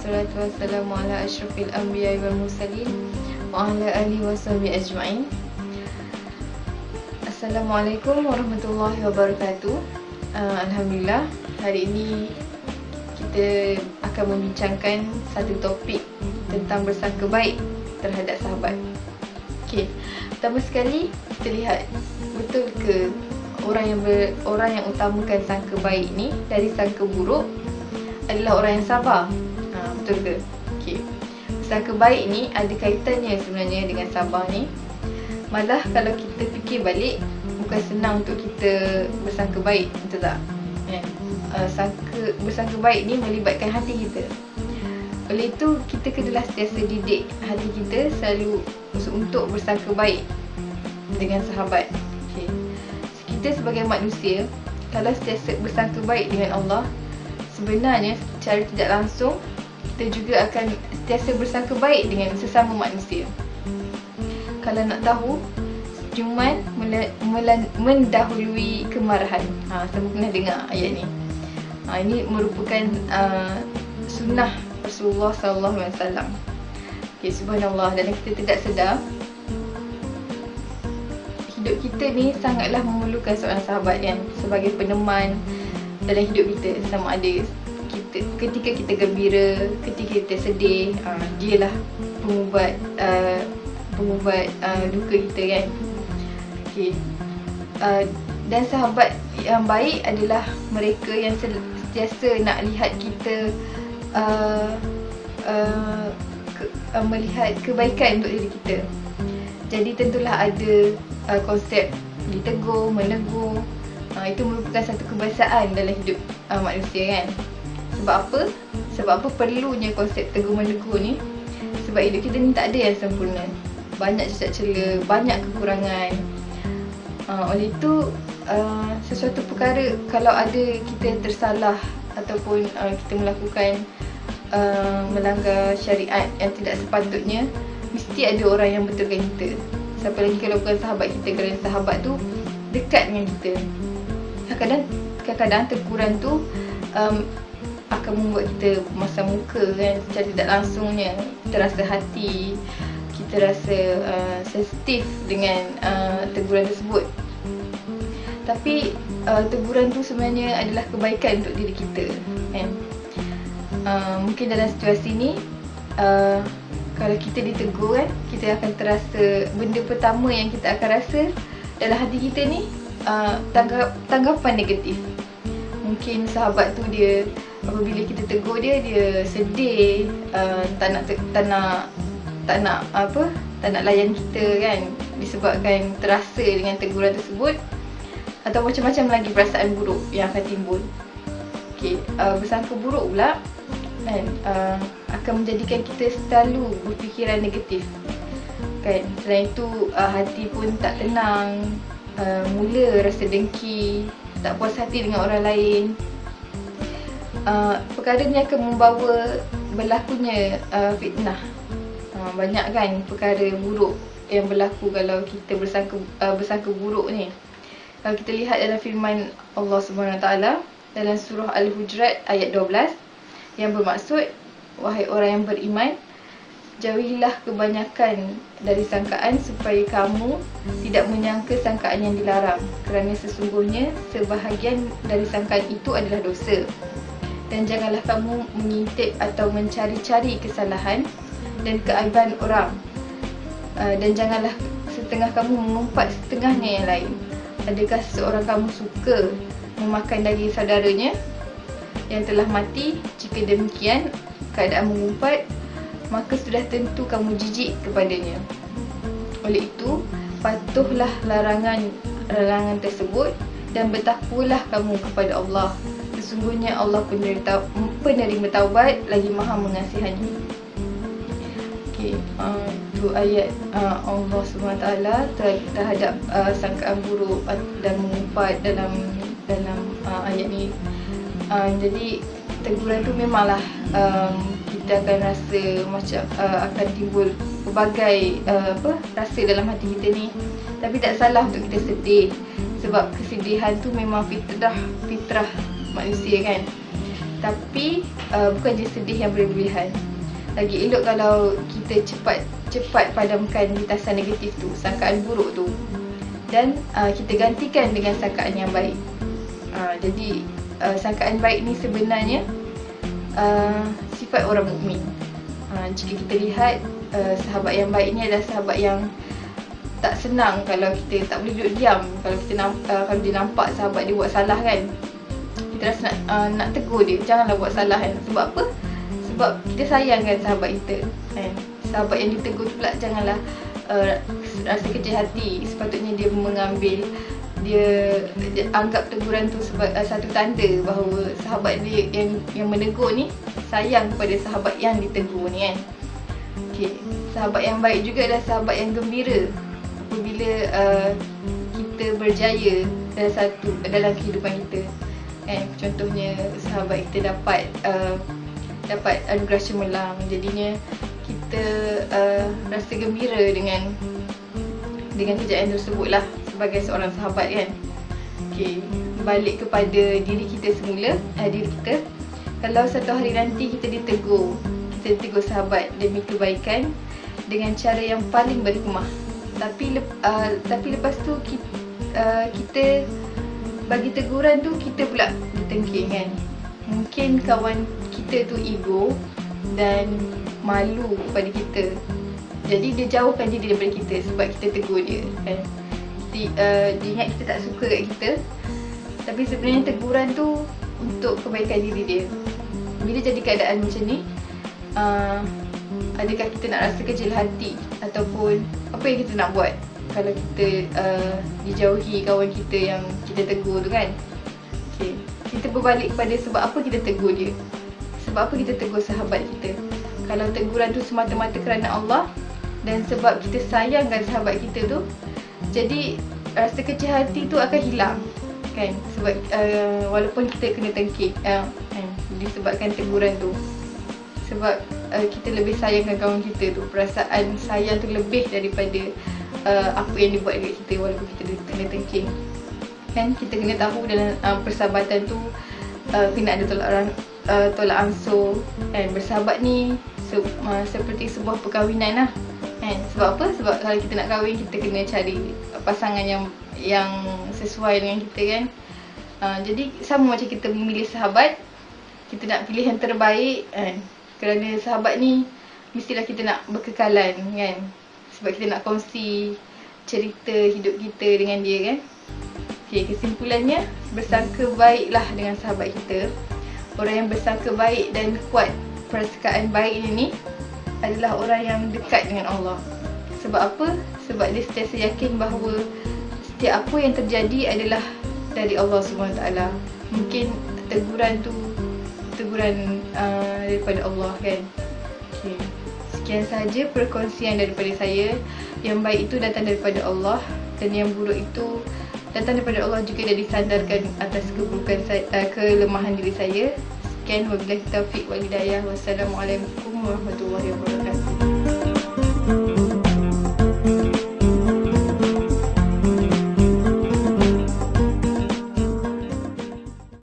wassalatu wassalamu ala asyrafil anbiya'i wal mursalin wa ala alihi washabihi ajma'in. Assalamualaikum warahmatullahi wabarakatuh. Alhamdulillah, hari ini kita akan membincangkan satu topik tentang bersangka baik terhadap sahabat. Okey, pertama sekali kita lihat, betul ke orang yang utamakan sangka baik ni dari sangka buruk adalah orang yang sabar? Betul ke? Okey, sangka baik ni ada kaitannya sebenarnya dengan sabar ni. Malah kalau kita fikir balik, bukan senang untuk kita bersangka baik, betul tak? Bersangka baik ni melibatkan hati kita. Oleh itu, kita kenalah sentiasa didik hati kita selalu untuk bersangka baik dengan sahabat. Okay. Kita sebagai manusia, kalau sentiasa bersangka baik dengan Allah, sebenarnya secara tidak langsung kita juga akan sentiasa bersangka baik dengan sesama manusia. Kalau nak tahu, senyuman mendahului kemarahan. Saya pernah dengar ayat ni. Ini merupakan sunnah Rasulullah SAW. Okay, subhanallah, dan kita tidak sedar hidup kita ni sangatlah memerlukan seorang sahabat yang sebagai peneman dalam hidup kita. Sama ada ketika kita gembira, ketika kita sedih, dialah pengubat duka kita kan. Okay. Dan sahabat yang baik adalah mereka yang sentiasa nak lihat kita melihat kebaikan untuk diri kita. Jadi tentulah ada konsep ditegur, menegur. Itu merupakan satu kebiasaan dalam hidup manusia kan. Sebab apa? Sebab apa perlunya konsep tegur menegur ni? Sebab hidup kita ni tak ada yang sempurna. Banyak cacat celah, banyak kekurangan. Oleh itu, sesuatu perkara kalau ada kita tersalah ataupun kita melakukan melanggar syariat yang tidak sepatutnya, mesti ada orang yang betulkan kita. Siapa lagi kalau bukan sahabat kita, kerana sahabat tu dekat dengan kita. Kadang-kadang teguran tu akan membuat kita masam muka kan, secara tidak langsungnya kita rasa hati, kita rasa sensitif dengan teguran tersebut. Tapi teguran tu sebenarnya adalah kebaikan untuk diri kita kan. Mungkin dalam situasi ni, kalau kita ditegur kan, kita akan terasa, benda pertama yang kita akan rasa dalam hati kita ni tanggapan negatif. Mungkin sahabat tu dia, apabila kita tegur dia sedih, tak nak layan kita kan, disebabkan terasa dengan teguran tersebut, atau macam-macam lagi perasaan buruk yang akan timbul. Okay, bersangka buruk pula kan, akan menjadikan kita selalu berfikiran negatif kan. Selain itu, hati pun tak tenang, mula rasa dengki, tak puas hati dengan orang lain. Perkara ni akan membawa berlakunya fitnah. Banyak kan perkara buruk yang berlaku kalau kita bersangka buruk ni. Kalau kita lihat dalam firman Allah SWT dalam surah Al-Hujurat ayat 12, yang bermaksud, wahai orang yang beriman, jauhilah kebanyakan dari sangkaan supaya kamu tidak menyangka sangkaan yang dilarang, kerana sesungguhnya sebahagian dari sangkaan itu adalah dosa. Dan janganlah kamu mengintip atau mencari-cari kesalahan dan keaiban orang, dan janganlah setengah kamu mengumpat setengahnya yang lain. Adakah seseorang kamu suka memakan daging saudaranya yang telah mati? Jika demikian keadaan mengumpat, maka sudah tentu kamu jijik kepadanya. Oleh itu, patuhlah larangan tersebut dan bertakwalah kamu kepada Allah. Sesungguhnya Allah penerima taubat lagi maha mengasihani. Okay, itu ayat Allah SWT terhadap sangkaan buruk dan mengumpat dalam ayat ni. Jadi teguran tu memanglah kita akan rasa macam akan timbul berbagai rasa dalam hati kita ni. Tapi tak salah untuk kita sedih, sebab kesedihan tu memang fitrah manusia kan. Tapi bukan je sedih yang berlebihan. Lagi elok kalau kita cepat padamkan lintasan negatif tu, sangkaan buruk tu, dan kita gantikan dengan sangkaan yang baik. Jadi sangkaan baik ni sebenarnya sifat orang mukmin. Jika kita lihat sahabat yang baik ni adalah sahabat yang tak senang kalau kita tak boleh duduk diam kalau dia nampak sahabat dia buat salah kan. Kita rasa nak tegur dia, janganlah buat salah kan. Sebab apa? Sebab kita sayangkan sahabat kita kan. Sahabat yang ditegur tu pula janganlah rasa kecil hati. Sepatutnya dia anggap teguran tu sebagai satu tanda bahawa sahabat dia yang menegur ni sayang kepada sahabat yang ditegur ni kan. Okay. Sahabat yang baik juga adalah sahabat yang gembira apabila kita berjaya dalam kehidupan kita kan. Contohnya sahabat kita dapat anugerah cemerlang, jadinya kita rasa gembira dengan kejayaan tersebut lah sebagai seorang sahabat kan. Okay. Balik kepada diri kita semula, diri kita. Kalau satu hari nanti kita ditegur sahabat demi kebaikan dengan cara yang paling berhikmah, tapi lepas tu kita bagi teguran tu kita pula ditengking kan. Mungkin kawan kita tu ego dan malu pada kita, jadi dia jauhkan diri daripada kita sebab kita tegur dia kan. Dia ingat kita tak suka kat kita, tapi sebenarnya teguran tu untuk kebaikan diri dia. Bila jadi keadaan macam ni, adakah kita nak rasa kecil hati ataupun apa yang kita nak buat kalau kita dijauhi kawan kita yang kita tegur tu kan. Okay. Kita berbalik kepada sebab apa kita tegur dia, sebab apa kita tegur sahabat kita. Kalau teguran tu semata-mata kerana Allah dan sebab kita sayangkan sahabat kita tu, jadi rasa kecil hati tu akan hilang kan. Sebab walaupun kita kena tengking kan, disebabkan teguran tu, sebab kita lebih sayangkan kawan kita tu. Perasaan sayang tu lebih daripada apa yang dibuat dekat kita walaupun kita kena tengking kan. Kita kena tahu dalam persahabatan tu kena ada tolak ansur kan. Bersahabat ni seperti sebuah perkahwinan lah kan. Sebab apa? Sebab kalau kita nak kahwin, kita kena cari pasangan yang sesuai dengan kita kan. Jadi sama macam kita memilih sahabat, kita nak pilih yang terbaik kan. Kerana sahabat ni mestilah kita nak berkekalan kan. Sebab kita nak kongsi cerita hidup kita dengan dia kan. Okay, kesimpulannya, bersangka baiklah dengan sahabat kita. Orang yang bersangka baik dan kuat perasaan baik ini adalah orang yang dekat dengan Allah. Sebab apa? Sebab dia sentiasa yakin bahawa setiap apa yang terjadi adalah dari Allah SWT. Mungkin teguran tu teguran daripada Allah kan. Okay. Sekian sahaja perkongsian daripada saya. Yang baik itu datang daripada Allah dan yang buruk itu datang daripada Allah juga, dan disandarkan atas kelemahan diri saya. Sekian, wabillahi taufiq wal hidayah. Wassalamualaikum warahmatullahi wabarakatuh.